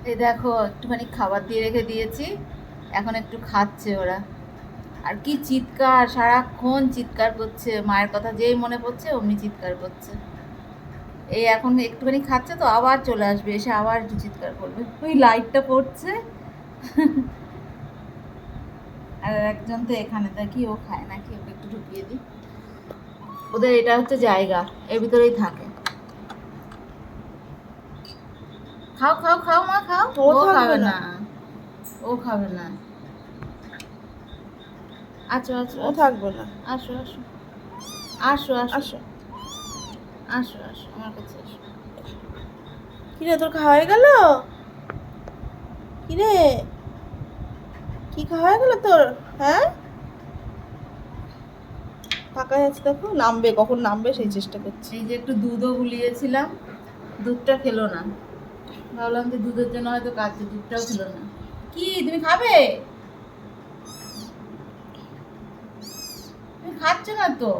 এই দেখো একটুখানি খাবার দিয়ে রেখে দিয়েছি, এখন একটু খাচ্ছে ওরা। আর কি চিৎকার, সারাক্ষণ চিৎকার করছে, মায়ের কথা যেই মনে পড়ছে অমনি চিৎকার করছে। এই এখন একটুখানি খাচ্ছে তো আবার চলে আসবে, এসে আবার একটু চিৎকার করবে। ওই লাইটটা পড়ছে। আর একজন তো এখানে, দেখি ও খায় নাকি, ওকে একটু ঢুকিয়ে দিই। ওদের এটা হচ্ছে জায়গা, এর ভিতরেই থাকে। খাও খাও খাও মা খাও। ও ও থাকবে খাবে না। না, ও খাবে না। আচ্ছা আচ্ছা ও আচ্ছা, থাকবে না। আসো আসো আসো আসো আসো। আসো আসো আমার কাছে আসো। কিরে তোর খাওয়া হয়ে গেল? কিরে কি খাওয়া হয়ে গেল তোর? হ্যাঁ, তাকায় আছে দেখো, নামবে কখন নামবে সেই চেষ্টা করছি। এই যে একটু দুধও গুলিয়েছিলাম, দুধটা খেলো না। ভাবলাম যে দুধের জন্য হয়তো কাঁদছে, দুধটাও খেলো না। কি তুমি খাবে? তুমি খাচ্ছ না তো।